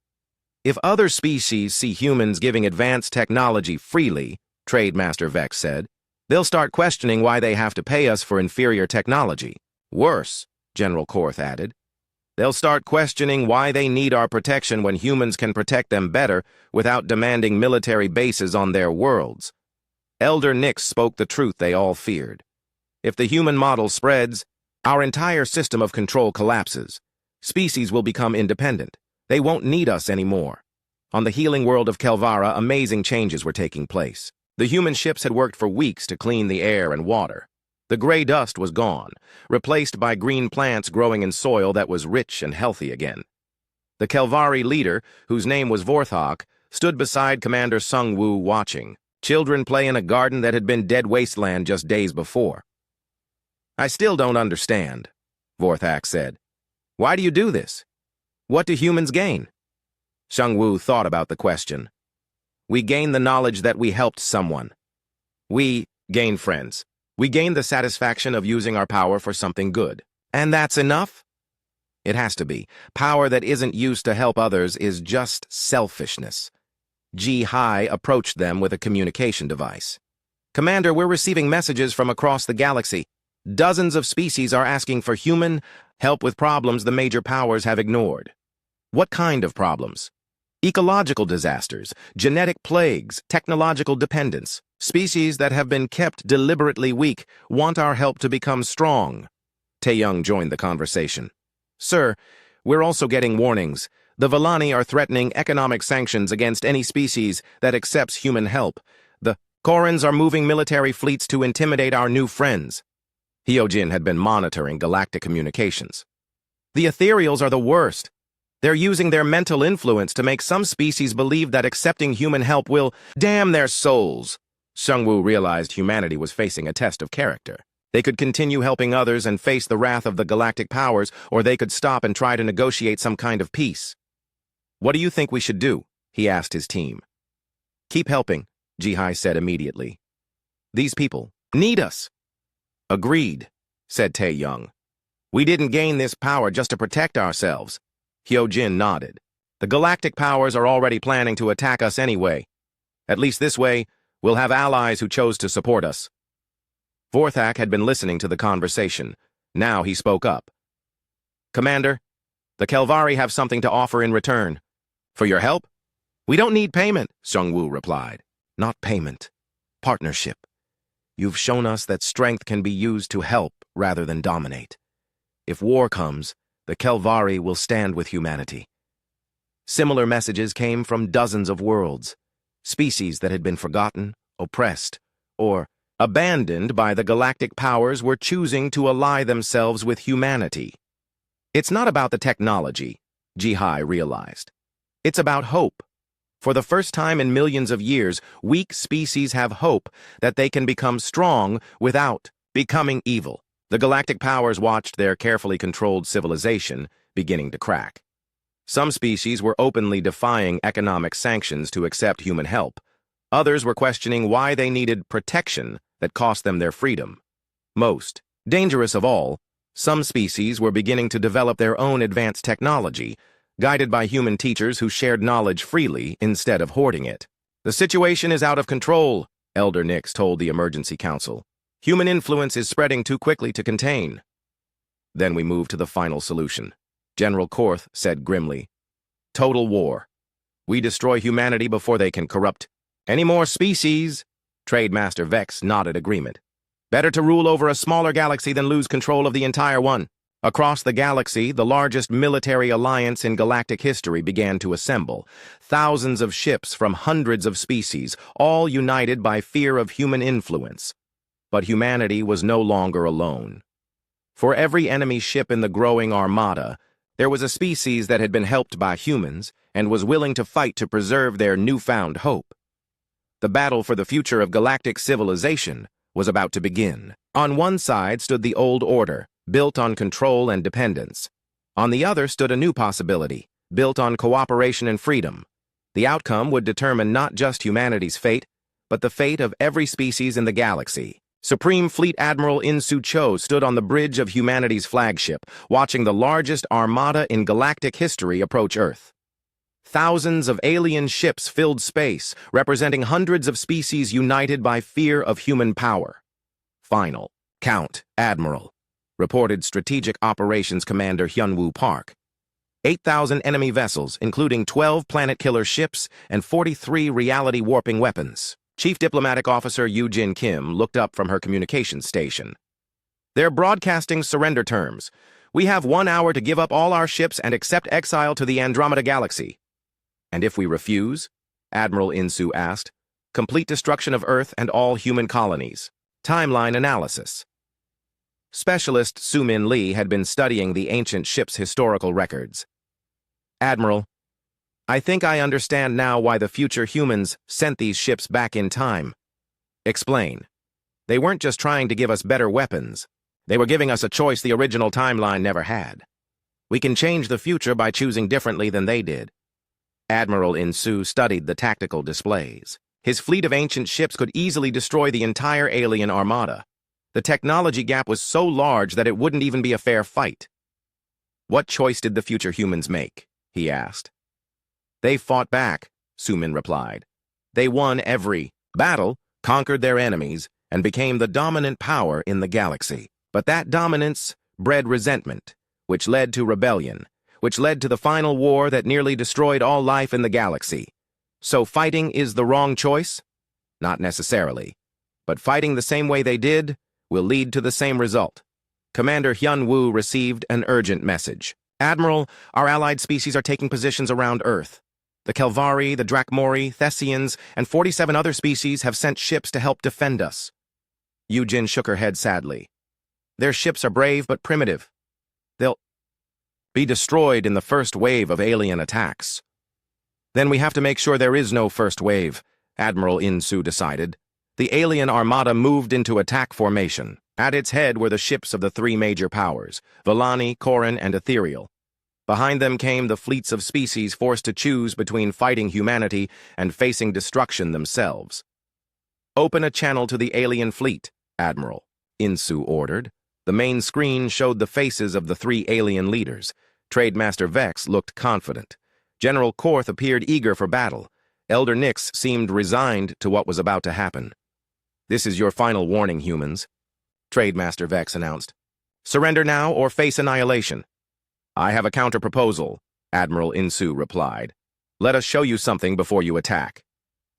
"If other species see humans giving advanced technology freely," Trade Master Vex said, "they'll start questioning why they have to pay us for inferior technology. Worse," General Korth added, "they'll start questioning why they need our protection when humans can protect them better without demanding military bases on their worlds." Elder Nix spoke the truth they all feared. If the human model spreads, our entire system of control collapses. Species will become independent. They won't need us anymore. On the healing world of Kelvara, amazing changes were taking place. The human ships had worked for weeks to clean the air and water. The gray dust was gone, replaced by green plants growing in soil that was rich and healthy again. The Kelvari leader, whose name was Vorthok, stood beside Commander Sung-woo watching. Children play in a garden that had been dead wasteland just days before. "I still don't understand," Vorthok said. "Why do you do this? What do humans gain?" Sung-woo thought about the question. "We gain the knowledge that we helped someone. We gain friends. We gain the satisfaction of using our power for something good. And that's enough? It has to be. Power that isn't used to help others is just selfishness." HFY approached them with a communication device. "Commander, we're receiving messages from across the galaxy. Dozens of species are asking for human help with problems the major powers have ignored." "What kind of problems?" "Ecological disasters, genetic plagues, technological dependence. Species that have been kept deliberately weak want our help to become strong." Tae-young joined the conversation. "Sir, we're also getting warnings. The Vellani are threatening economic sanctions against any species that accepts human help. The Korans are moving military fleets to intimidate our new friends." Hyojin had been monitoring galactic communications. "The ethereals are the worst. They're using their mental influence to make some species believe that accepting human help will damn their souls." Sung-woo realized humanity was facing a test of character. They could continue helping others and face the wrath of the galactic powers, or they could stop and try to negotiate some kind of peace. "What do you think we should do?" he asked his team. "Keep helping," HFY said immediately. "These people need us." "Agreed," said Tae-young. "We didn't gain this power just to protect ourselves." Hyojin nodded. "The galactic powers are already planning to attack us anyway. At least this way, we'll have allies who chose to support us." Vorthok had been listening to the conversation. Now he spoke up. "Commander, the Kelvari have something to offer in return. For your help?" "We don't need payment," Sung-woo replied. "Not payment. Partnership. You've shown us that strength can be used to help rather than dominate. If war comes, the Kelvari will stand with humanity." Similar messages came from dozens of worlds, species that had been forgotten, oppressed, or abandoned by the galactic powers were choosing to ally themselves with humanity. It's not about the technology, HFY realized. It's about hope. For the first time in millions of years, weak species have hope that they can become strong without becoming evil. The galactic powers watched their carefully controlled civilization beginning to crack. Some species were openly defying economic sanctions to accept human help. Others were questioning why they needed protection that cost them their freedom. Most dangerous of all, some species were beginning to develop their own advanced technology, guided by human teachers who shared knowledge freely instead of hoarding it. "The situation is out of control," Elder Nix told the Emergency Council. "Human influence is spreading too quickly to contain." Then we moved to the final solution. General Korth said grimly, "Total war. We destroy humanity before they can corrupt any more species." Trade Master Vex nodded agreement. "Better to rule over a smaller galaxy than lose control of the entire one." Across the galaxy, the largest military alliance in galactic history began to assemble. Thousands of ships from hundreds of species, all united by fear of human influence. But humanity was no longer alone. For every enemy ship in the growing armada, there was a species that had been helped by humans and was willing to fight to preserve their newfound hope. The battle for the future of galactic civilization was about to begin. On one side stood the old order, built on control and dependence. On the other stood a new possibility, built on cooperation and freedom. The outcome would determine not just humanity's fate, but the fate of every species in the galaxy. Supreme Fleet Admiral In-Su Cho stood on the bridge of humanity's flagship, watching the largest armada in galactic history approach Earth. Thousands of alien ships filled space, representing hundreds of species united by fear of human power. "Final count, Admiral," reported Strategic Operations Commander Hyunwoo Park. 8,000 enemy vessels, including 12 planet-killer ships and 43 reality-warping weapons. Chief Diplomatic Officer Yoo-jin Kim looked up from her communications station. "They're broadcasting surrender terms. We have 1 hour to give up all our ships and accept exile to the Andromeda Galaxy." "And if we refuse?" Admiral In-su asked. "Complete destruction of Earth and all human colonies. Timeline analysis." Specialist Su-Min Lee had been studying the ancient ship's historical records. "Admiral, I think I understand now why the future humans sent these ships back in time." "Explain." "They weren't just trying to give us better weapons. They were giving us a choice the original timeline never had. We can change the future by choosing differently than they did." Admiral In-Su studied the tactical displays. His fleet of ancient ships could easily destroy the entire alien armada. The technology gap was so large that it wouldn't even be a fair fight. "What choice did the future humans make?" he asked. "They fought back," Su-Min replied. "They won every battle, conquered their enemies, and became the dominant power in the galaxy. But that dominance bred resentment, which led to rebellion, which led to the final war that nearly destroyed all life in the galaxy. So fighting is the wrong choice? Not necessarily. But fighting the same way they did will lead to the same result." Commander Hyun-Woo received an urgent message. "Admiral, our allied species are taking positions around Earth. The Kelvari, the Drakmori, Thessians, and 47 other species have sent ships to help defend us." Yujin shook her head sadly. "Their ships are brave but primitive. They'll be destroyed in the first wave of alien attacks." "Then we have to make sure there is no first wave," Admiral In-Su decided. The alien armada moved into attack formation. At its head were the ships of the three major powers, Villani, Koran, and Ethereal. Behind them came the fleets of species forced to choose between fighting humanity and facing destruction themselves. "Open a channel to the alien fleet, Admiral," In-Su ordered. The main screen showed the faces of the three alien leaders. Trademaster Vex looked confident. General Korth appeared eager for battle. Elder Nix seemed resigned to what was about to happen. "This is your final warning, humans," Trademaster Vex announced. "Surrender now or face annihilation." "I have a counter-proposal," Admiral In-Su replied. "Let us show you something before you attack."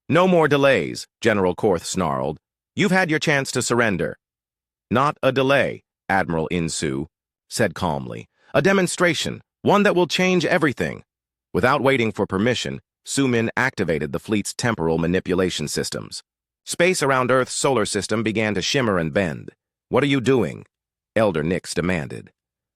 "No more delays," General Korth snarled. "You've had your chance to surrender." "Not a delay," Admiral In-Su said calmly. "A demonstration, one that will change everything." Without waiting for permission, Su-Min activated the fleet's temporal manipulation systems. Space around Earth's solar system began to shimmer and bend. "What are you doing?" Elder Nix demanded.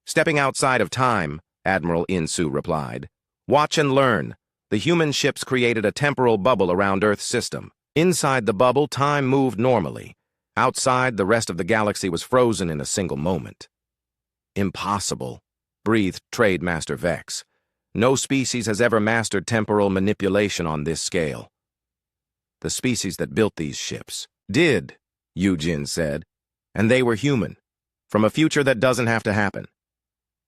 "Stepping outside of time," Admiral In-Su replied. "Watch and learn." The human ships created a temporal bubble around Earth's system. Inside the bubble, time moved normally. Outside, the rest of the galaxy was frozen in a single moment. "Impossible," breathed Trademaster Vex. "No species has ever mastered temporal manipulation on this scale." "The species that built these ships did," Yujin said, "and they were human, from a future that doesn't have to happen."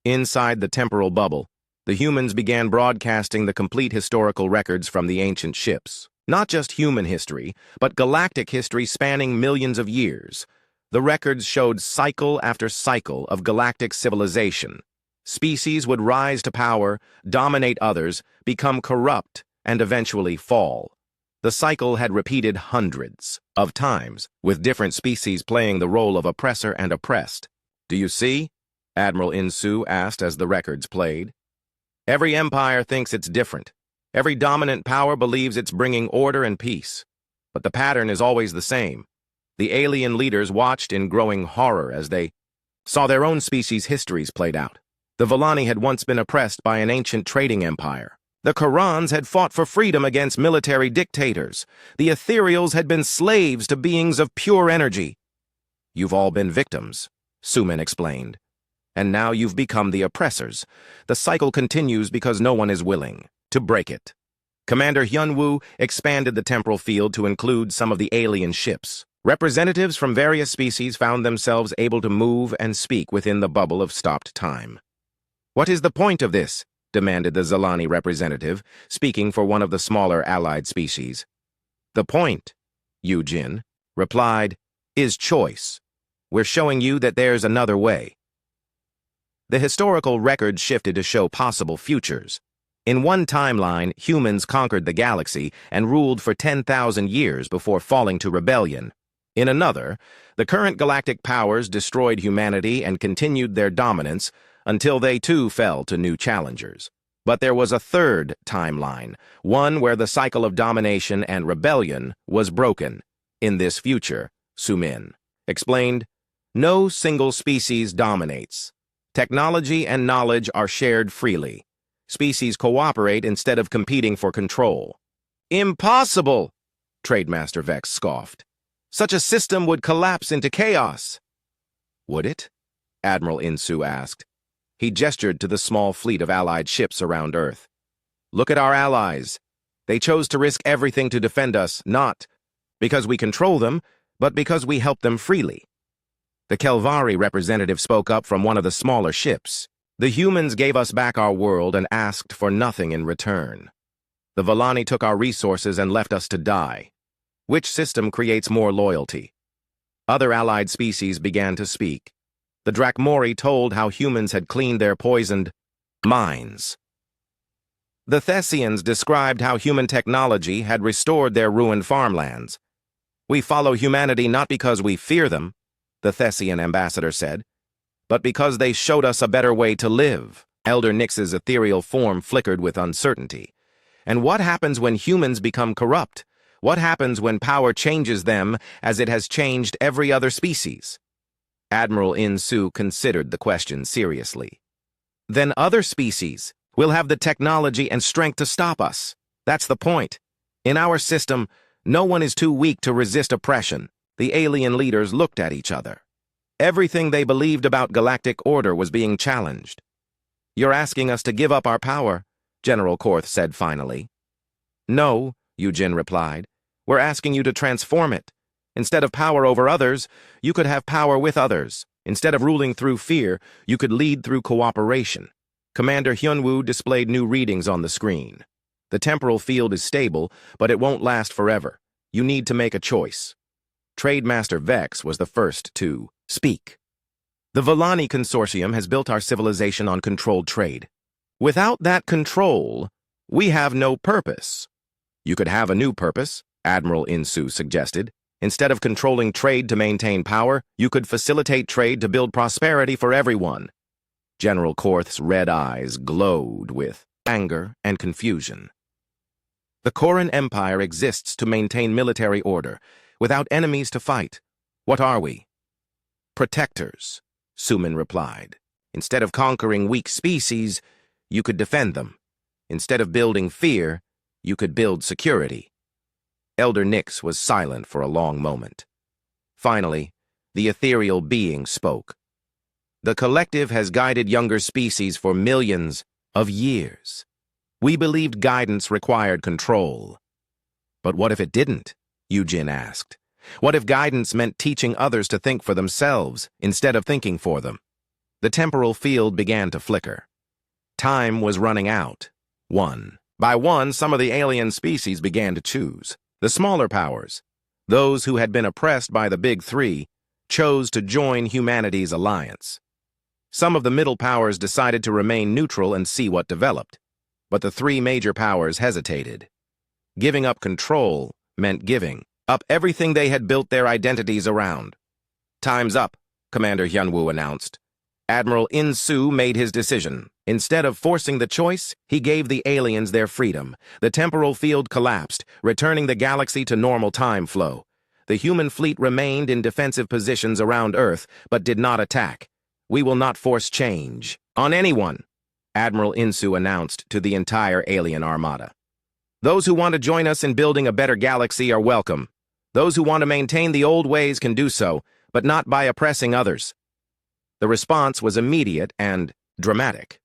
Inside the temporal bubble, the humans began broadcasting the complete historical records from the ancient ships. Not just human history, but galactic history spanning millions of years. The records showed cycle after cycle of galactic civilization. Species would rise to power, dominate others, become corrupt, and eventually fall. The cycle had repeated hundreds of times, with different species playing the role of oppressor and oppressed. "Do you see?" Admiral In-Su asked as the records played. "Every empire thinks it's different. Every dominant power believes it's bringing order and peace. But the pattern is always the same." The alien leaders watched in growing horror as they saw their own species' histories played out. The Villani had once been oppressed by an ancient trading empire. The Korans had fought for freedom against military dictators. The Ethereals had been slaves to beings of pure energy. "You've all been victims," Su-Min explained. "And now you've become the oppressors. The cycle continues because no one is willing to break it." Commander Hyun-Woo expanded the temporal field to include some of the alien ships. Representatives from various species found themselves able to move and speak within the bubble of stopped time. "What is the point of this?" demanded the Zalani representative, speaking for one of the smaller allied species. "The point," Yujin replied, "is choice. We're showing you that there's another way." The historical record shifted to show possible futures. In one timeline, humans conquered the galaxy and ruled for 10,000 years before falling to rebellion. In another, the current galactic powers destroyed humanity and continued their dominance until they too fell to new challengers. But there was a third timeline, one where the cycle of domination and rebellion was broken. In this future, Su-Min explained, No single species dominates. Technology and knowledge are shared freely. Species cooperate instead of competing for control. Impossible! Trademaster Vex scoffed. Such a system would collapse into chaos. Would it? Admiral Insu asked. He gestured to the small fleet of allied ships around Earth. Look at our allies. They chose to risk everything to defend us, not because we control them, but because we help them freely. The Kelvari representative spoke up from one of the smaller ships. The humans gave us back our world and asked for nothing in return. The Volani took our resources and left us to die. Which system creates more loyalty? Other allied species began to speak. The Drakmori told how humans had cleaned their poisoned minds. The Thessians described how human technology had restored their ruined farmlands. We follow humanity not because we fear them, the Thessian ambassador said, but because they showed us a better way to live. Elder Nyx's ethereal form flickered with uncertainty. And what happens when humans become corrupt? What happens when power changes them as it has changed every other species? Admiral Insu considered the question seriously. Then other species will have the technology and strength to stop us. That's the point. In our system, no one is too weak to resist oppression. The alien leaders looked at each other. Everything they believed about galactic order was being challenged. You're asking us to give up our power, General Korth said finally. No, Yujin replied. We're asking you to transform it. Instead of power over others, you could have power with others. Instead of ruling through fear, you could lead through cooperation. Commander Hyunwoo displayed new readings on the screen. The temporal field is stable, but it won't last forever. You need to make a choice. Trademaster Vex was the first to speak. The Volani Consortium has built our civilization on controlled trade. Without that control, we have no purpose. You could have a new purpose, Admiral Insu suggested. Instead of controlling trade to maintain power, you could facilitate trade to build prosperity for everyone. General Korth's red eyes glowed with anger and confusion. The Koran Empire exists to maintain military order, without enemies to fight. What are we? Protectors, Suman replied. Instead of conquering weak species, you could defend them. Instead of building fear, you could build security. Elder Nyx was silent for a long moment. Finally, the ethereal being spoke. The collective has guided younger species for millions of years. We believed guidance required control. But what if it didn't? Yujin asked. What if guidance meant teaching others to think for themselves instead of thinking for them? The temporal field began to flicker. Time was running out. One by one, some of the alien species began to choose. The smaller powers, those who had been oppressed by the Big Three, chose to join humanity's alliance. Some of the middle powers decided to remain neutral and see what developed. But the three major powers hesitated. Giving up control meant giving up everything they had built their identities around. Time's up, Commander Hyunwoo announced. Admiral Insu made his decision. Instead of forcing the choice, he gave the aliens their freedom. The temporal field collapsed, returning the galaxy to normal time flow. The human fleet remained in defensive positions around Earth, but did not attack. We will not force change on anyone, Admiral Insu announced to the entire alien armada. Those who want to join us in building a better galaxy are welcome. Those who want to maintain the old ways can do so, but not by oppressing others. The response was immediate and dramatic.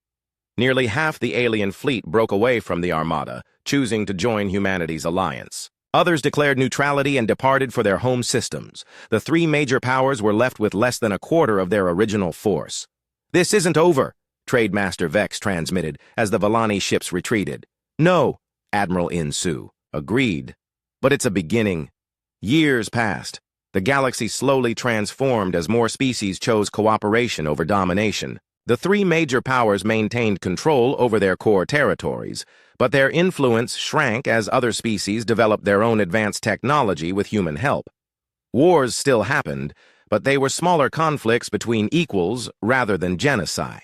Nearly half the alien fleet broke away from the armada, choosing to join humanity's alliance. Others declared neutrality and departed for their home systems. The three major powers were left with less than a quarter of their original force. This isn't over, Trademaster Vex transmitted as the Volani ships retreated. No, Admiral Insu agreed. But it's a beginning. Years passed. The galaxy slowly transformed as more species chose cooperation over domination. The three major powers maintained control over their core territories, but their influence shrank as other species developed their own advanced technology with human help. Wars still happened, but they were smaller conflicts between equals rather than genocide.